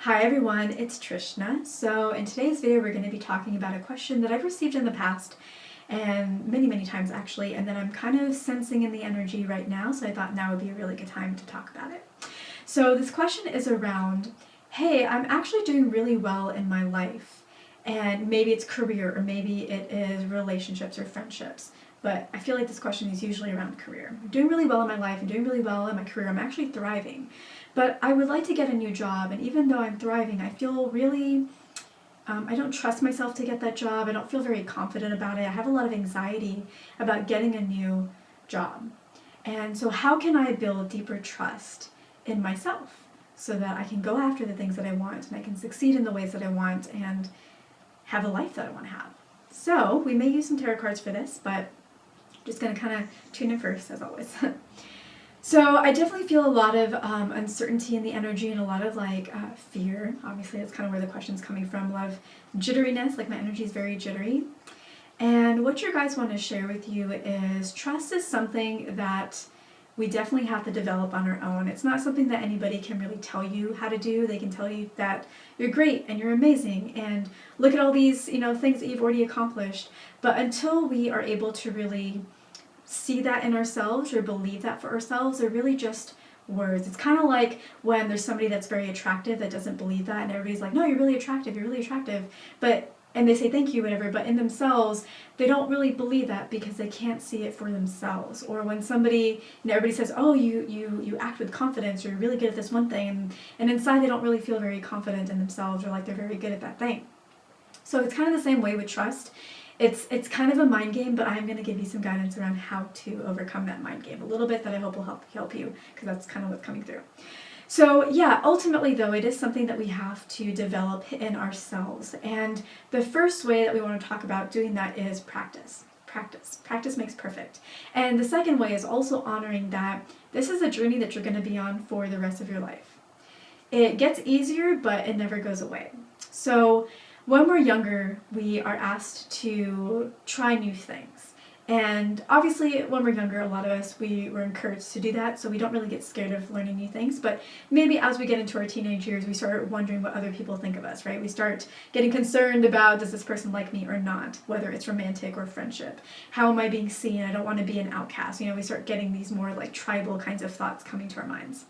Hi everyone, it's Trishna. So in today's video we're going to be talking about a question that I've received in the past and many times actually, and that I'm kind of sensing in the energy right now, so I thought now would be a really good time to talk about it. So this question is around, hey, I'm actually doing really well in my life, and maybe it's career or maybe it is relationships or friendships. But I feel like this question is usually around career. I'm doing really well in my life, I'm doing really well in my career, I'm actually thriving. But I would like to get a new job, and even though I'm thriving, I feel really, I don't trust myself to get that job. I don't feel very confident about it. I have a lot of anxiety about getting a new job. And so how can I build deeper trust in myself so that I can go after the things that I want and I can succeed in the ways that I want and have a life that I want to have? So we may use some tarot cards for this, but I'm just going to kind of tune in first, as always. So I definitely feel a lot of uncertainty in the energy and a lot of fear. Obviously, that's kind of where the question's coming from. A lot of jitteriness, like my energy is very jittery. And what you guys want to share with you is trust is something that we definitely have to develop on our own. It's not something that anybody can really tell you how to do. They can tell you that you're great and you're amazing and look at all these, things that you've already accomplished. But until we are able to really see that in ourselves or believe that for ourselves, they're really just words. It's kind of like when there's somebody that's very attractive that doesn't believe that, and everybody's like, no, you're really attractive, and they say thank you, whatever, but in themselves, they don't really believe that because they can't see it for themselves. Or when somebody, everybody says, oh, you act with confidence, or you're really good at this one thing, and inside they don't really feel very confident in themselves or like they're very good at that thing. So it's kind of the same way with trust. It's kind of a mind game, but I'm going to give you some guidance around how to overcome that mind game a little bit that I hope will help you, because that's kind of what's coming through. So yeah, ultimately though, it is something that we have to develop in ourselves. And the first way that we want to talk about doing that is practice. Practice makes perfect. And the second way is also honoring that this is a journey that you're going to be on for the rest of your life. It gets easier, but it never goes away. So when we're younger, we are asked to try new things. And obviously, when we're younger, a lot of us, we were encouraged to do that, so we don't really get scared of learning new things. But maybe as we get into our teenage years, we start wondering what other people think of us, right? We start getting concerned about, does this person like me or not, whether it's romantic or friendship. How am I being seen? I don't want to be an outcast. We start getting these more like tribal kinds of thoughts coming to our minds.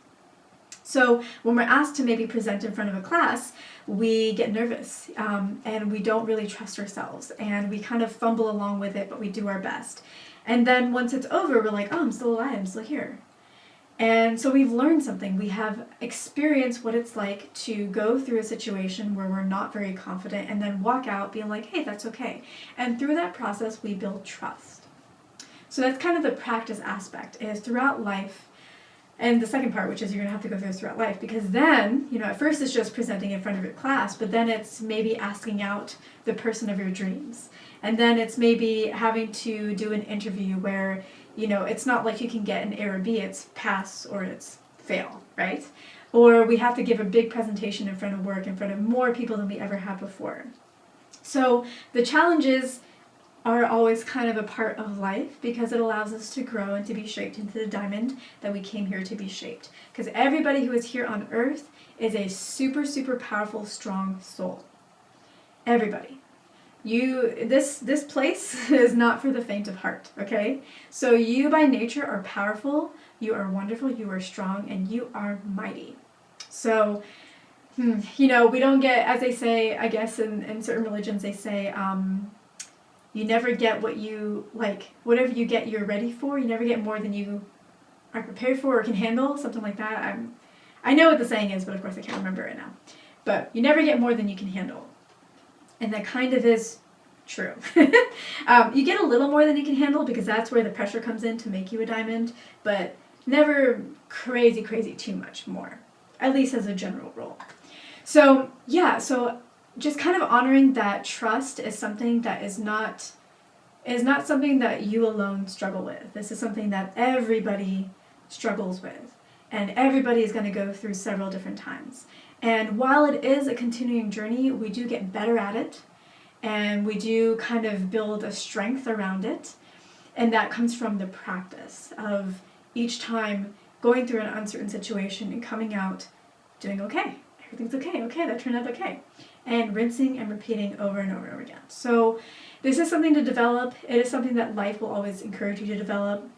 So when we're asked to maybe present in front of a class, we get nervous and we don't really trust ourselves, and we kind of fumble along with it, but we do our best. And then once it's over, we're like, oh, I'm still alive, I'm still here. And so we've learned something. We have experienced what it's like to go through a situation where we're not very confident and then walk out being like, hey, that's okay. And through that process, we build trust. So that's kind of the practice aspect, is throughout life. And the second part, which is you're going to have to go through this throughout life, because then, at first it's just presenting in front of your class, but then it's maybe asking out the person of your dreams. And then it's maybe having to do an interview where, it's not like you can get an A or B, it's pass or it's fail, right? Or we have to give a big presentation in front of work, in front of more people than we ever had before. So the challenges are always kind of a part of life, because it allows us to grow and to be shaped into the diamond that we came here to be shaped. Because everybody who is here on earth is a super powerful, strong soul. Everybody. This place is not for the faint of heart, okay? So you by nature are powerful, you are wonderful, you are strong, and you are mighty. So, we don't get, as they say, I guess in certain religions they say, you never get what you, whatever you get you're ready for. You never get more than you are prepared for or can handle, something like that. I know what the saying is, but of course I can't remember it now. But you never get more than you can handle. And that kind of is true. You get a little more than you can handle, because that's where the pressure comes in to make you a diamond, but never crazy too much more, at least as a general rule. So yeah, just kind of honoring that trust is something that is not something that you alone struggle with. This is something that everybody struggles with, and everybody is going to go through several different times. And while it is a continuing journey, we do get better at it, and we do kind of build a strength around it, and that comes from the practice of each time going through an uncertain situation and coming out doing okay. everything's okay, okay, that turned out okay. And rinsing and repeating over and over and over again. So this is something to develop. It is something that life will always encourage you to develop.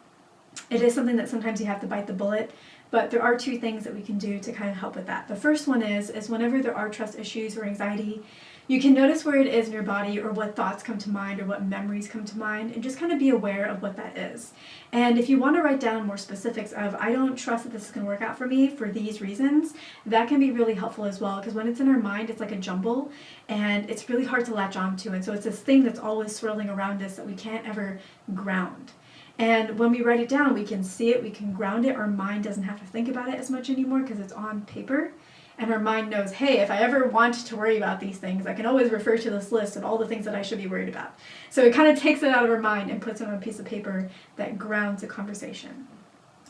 It is something that sometimes you have to bite the bullet, but there are two things that we can do to kind of help with that. The first one is whenever there are trust issues or anxiety, you can notice where it is in your body or what thoughts come to mind or what memories come to mind and just kind of be aware of what that is. And if you want to write down more specifics of, I don't trust that this is going to work out for me for these reasons, that can be really helpful as well, because when it's in our mind, it's like a jumble and it's really hard to latch onto. And so it's this thing that's always swirling around us that we can't ever ground. And when we write it down, we can see it, we can ground it. Our mind doesn't have to think about it as much anymore because it's on paper. And our mind knows, hey, if I ever want to worry about these things, I can always refer to this list of all the things that I should be worried about. So it kind of takes it out of our mind and puts it on a piece of paper that grounds a conversation.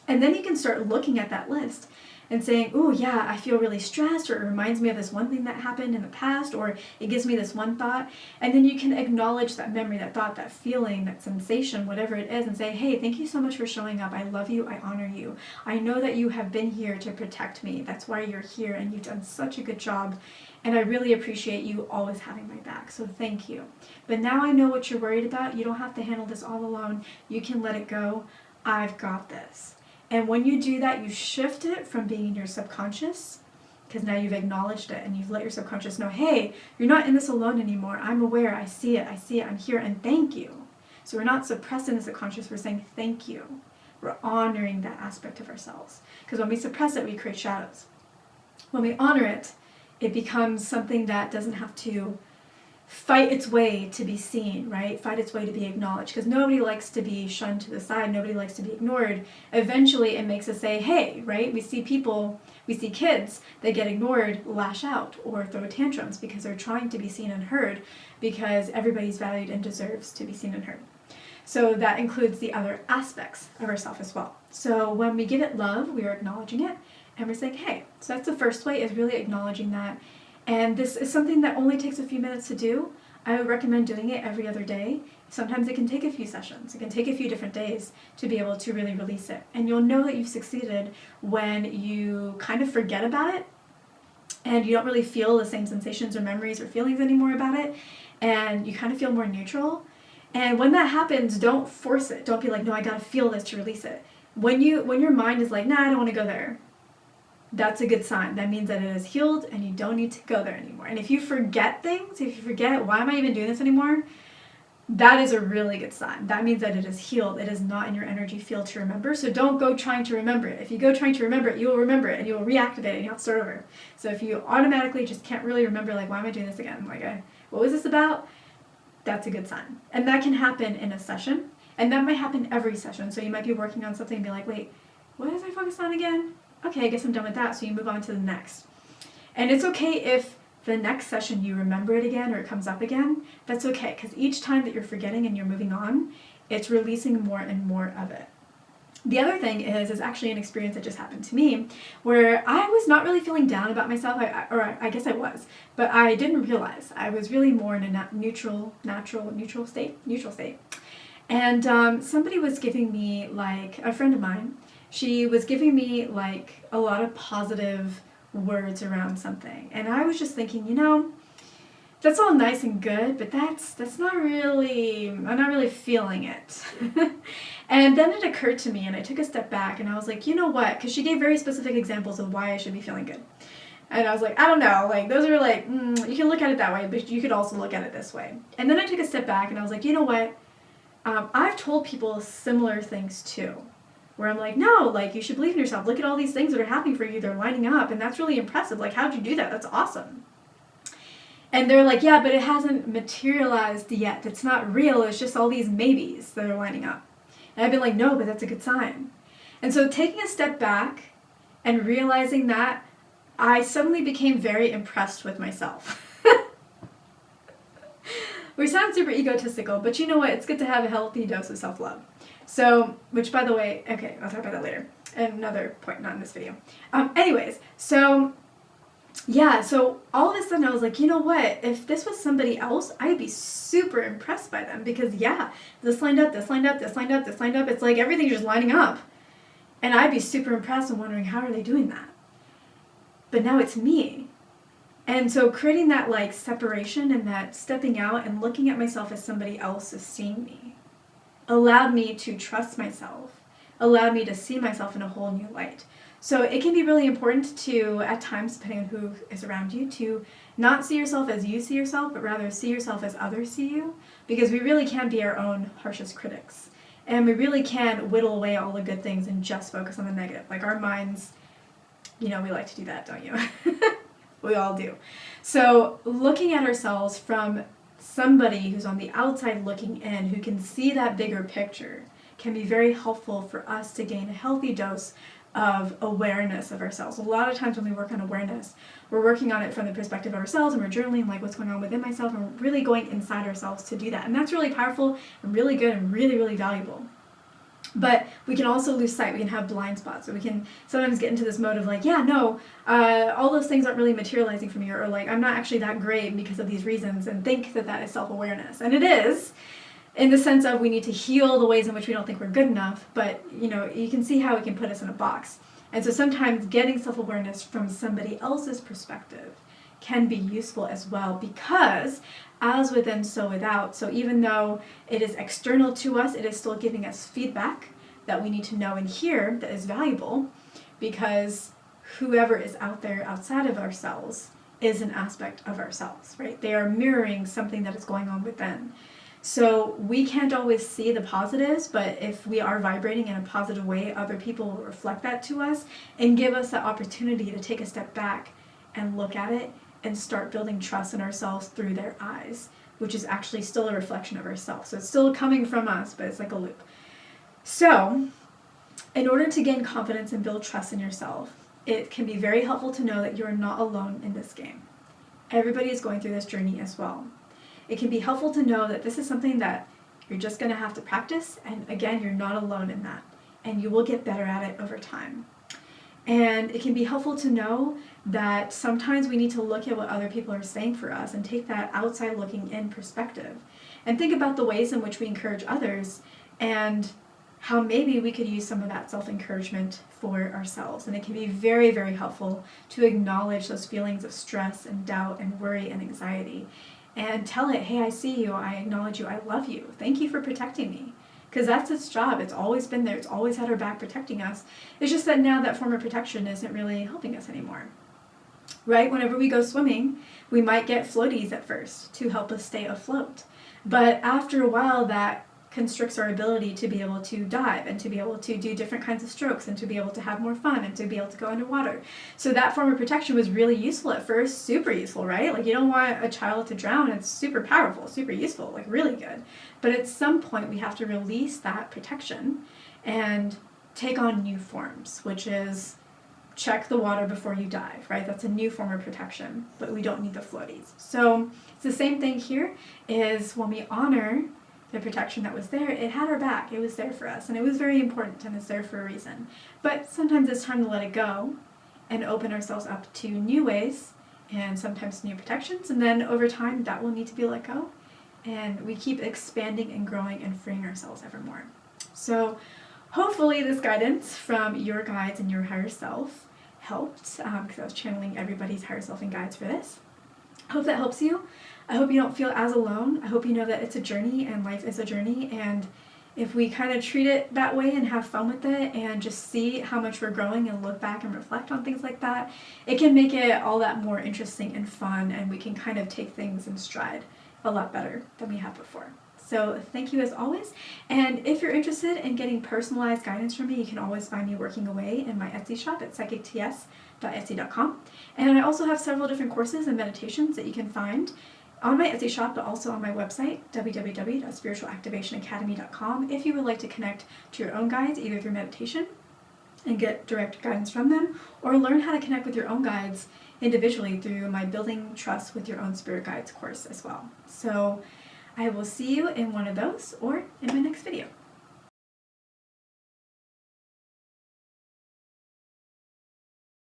And then you can start looking at that list and saying, oh yeah, I feel really stressed, or it reminds me of this one thing that happened in the past, or it gives me this one thought. And then you can acknowledge that memory, that thought, that feeling, that sensation, whatever it is, and say, hey, thank you so much for showing up. I love you. I honor you. I know that you have been here to protect me. That's why you're here, and you've done such a good job. And I really appreciate you always having my back. So thank you. But now I know what you're worried about. You don't have to handle this all alone. You can let it go. I've got this. And when you do that, you shift it from being in your subconscious, because now you've acknowledged it and you've let your subconscious know, hey, you're not in this alone anymore. I'm aware. I see it. I'm here, and thank you. So we're not suppressing the subconscious. We're saying thank you. We're honoring that aspect of ourselves. Because when we suppress it, we create shadows. When we honor it, it becomes something that doesn't have to fight its way to be seen, right? Fight its way to be acknowledged, because nobody likes to be shunned to the side. Nobody likes to be ignored. Eventually it makes us say, hey, right? We see kids that get ignored lash out or throw tantrums because they're trying to be seen and heard, because everybody's valued and deserves to be seen and heard. So that includes the other aspects of ourself as well. So when we give it love, we are acknowledging it, and we're saying, hey. So that's the first way, is really acknowledging that. And this is something that only takes a few minutes to do. I would recommend doing it every other day. Sometimes it can take a few sessions. It can take a few different days to be able to really release it. And you'll know that you've succeeded when you kind of forget about it and you don't really feel the same sensations or memories or feelings anymore about it, and you kind of feel more neutral. And when that happens, don't force it. Don't be like, no, I gotta feel this to release it. When your mind is like, nah, I don't want to go there, that's a good sign. That means that it is healed and you don't need to go there anymore. And if you forget things, if you forget, why am I even doing this anymore? That is a really good sign. That means that it is healed. It is not in your energy field to remember. So don't go trying to remember it. If you go trying to remember it, you will remember it and you will reactivate it and you have to start over. So if you automatically just can't really remember, like, why am I doing this again? Like, what was this about? That's a good sign. And that can happen in a session. And that might happen every session. So you might be working on something and be like, wait, what was I focused on again? Okay, I guess I'm done with that, so you move on to the next. And it's okay if the next session you remember it again or it comes up again. That's okay, because each time that you're forgetting and you're moving on, it's releasing more and more of it. The other thing is actually an experience that just happened to me where I was not really feeling down about myself, I guess I was, but I didn't realize. I was really more in a neutral state. And somebody was giving me, like, a friend of mine, she was giving me like a lot of positive words around something. And I was just thinking, that's all nice and good, but that's not really, I'm not really feeling it. And then it occurred to me and I took a step back and I was like, you know what? Because she gave very specific examples of why I should be feeling good. And I was like, I don't know, like those are like, you can look at it that way, but you could also look at it this way. And then I took a step back and I was like, you know what? I've told people similar things too. Where I'm like, no, like, you should believe in yourself. Look at all these things that are happening for you. They're lining up, and that's really impressive. Like, how'd you do that? That's awesome. And they're like, yeah, but it hasn't materialized yet. It's not real. It's just all these maybes that are lining up. And I've been like, no, but that's a good sign. And so taking a step back and realizing that, I suddenly became very impressed with myself. Which sounds super egotistical, but you know what? It's good to have a healthy dose of self-love. So, which by the way, okay, I'll talk about that later. Another point, not in this video. Anyways, so yeah, so all of a sudden I was like, you know what? If this was somebody else, I'd be super impressed by them because yeah, this lined up, this lined up, this lined up, this lined up. It's like everything's just lining up. And I'd be super impressed and wondering, how are they doing that? But now it's me. And so creating that like separation and that stepping out and looking at myself as somebody else is seeing me allowed me to trust myself, allowed me to see myself in a whole new light. So it can be really important to, at times, depending on who is around you, to not see yourself as you see yourself, but rather see yourself as others see you, because we really can be our own harshest critics. And we really can whittle away all the good things and just focus on the negative. Like our minds, we like to do that, don't you? We all do. So looking at ourselves from somebody who's on the outside looking in, who can see that bigger picture, can be very helpful for us to gain a healthy dose of awareness of ourselves. A lot of times when we work on awareness, we're working on it from the perspective of ourselves, and we're journaling like what's going on within myself, and we're really going inside ourselves to do that. And that's really powerful and really good and really, really valuable. But we can also lose sight. We can have blind spots. So we can sometimes get into this mode of like, all those things aren't really materializing for me, or like I'm not actually that great because of these reasons, and think that that is self-awareness. And it is, in the sense of we need to heal the ways in which we don't think we're good enough, but you can see how it can put us in a box. And so sometimes getting self-awareness from somebody else's perspective can be useful as well, because as within, so without. So even though it is external to us, it is still giving us feedback that we need to know and hear that is valuable, because whoever is out there outside of ourselves is an aspect of ourselves, right? They are mirroring something that is going on within. So we can't always see the positives, but if we are vibrating in a positive way, other people will reflect that to us and give us the opportunity to take a step back and look at it and start building trust in ourselves through their eyes, which is actually still a reflection of ourselves. So it's still coming from us, but it's like a loop. So in order to gain confidence and build trust in yourself, it can be very helpful to know that you're not alone in this game. Everybody is going through this journey as well. It can be helpful to know that this is something that you're just going to have to practice, and again, you're not alone in that, and you will get better at it over time. And it can be helpful to know that sometimes we need to look at what other people are saying for us and take that outside looking in perspective and think about the ways in which we encourage others and how maybe we could use some of that self-encouragement for ourselves. And it can be very, very helpful to acknowledge those feelings of stress and doubt and worry and anxiety, and tell it, hey, I see you, I acknowledge you, I love you, thank you for protecting me. Because that's its job. It's always been there. It's always had our back protecting us. It's just that now that form of protection isn't really helping us anymore. Right? Whenever we go swimming, we might get floaties at first to help us stay afloat. But after a while, that constricts our ability to be able to dive and to be able to do different kinds of strokes and to be able to have more fun and to be able to go underwater. So that form of protection was really useful at first, super useful, right? Like you don't want a child to drown. It's super powerful, super useful, like really good. But at some point we have to release that protection and take on new forms, which is check the water before you dive, right? That's a new form of protection, but we don't need the floaties. So it's the same thing here, is when we honor the protection that was there, it had our back, it was there for us, and it was very important, and it's there for a reason. But sometimes it's time to let it go and open ourselves up to new ways and sometimes new protections, and then over time that will need to be let go, and we keep expanding and growing and freeing ourselves ever more. So hopefully this guidance from your guides and your higher self helped, because I was channeling everybody's higher self and guides for this. I hope that helps you. I hope you don't feel as alone. I hope you know that it's a journey and life is a journey, and if we kind of treat it that way and have fun with it and just see how much we're growing and look back and reflect on things like that, it can make it all that more interesting and fun, and we can kind of take things in stride a lot better than we have before. So thank you as always, and if you're interested in getting personalized guidance from me, you can always find me working away in my Etsy shop at psychicts.etsy.com, and I also have several different courses and meditations that you can find on my Etsy shop, but also on my website, www.spiritualactivationacademy.com, if you would like to connect to your own guides, either through meditation and get direct guidance from them, or learn how to connect with your own guides individually through my Building Trust with Your Own Spirit Guides course as well. So I will see you in one of those or in my next video.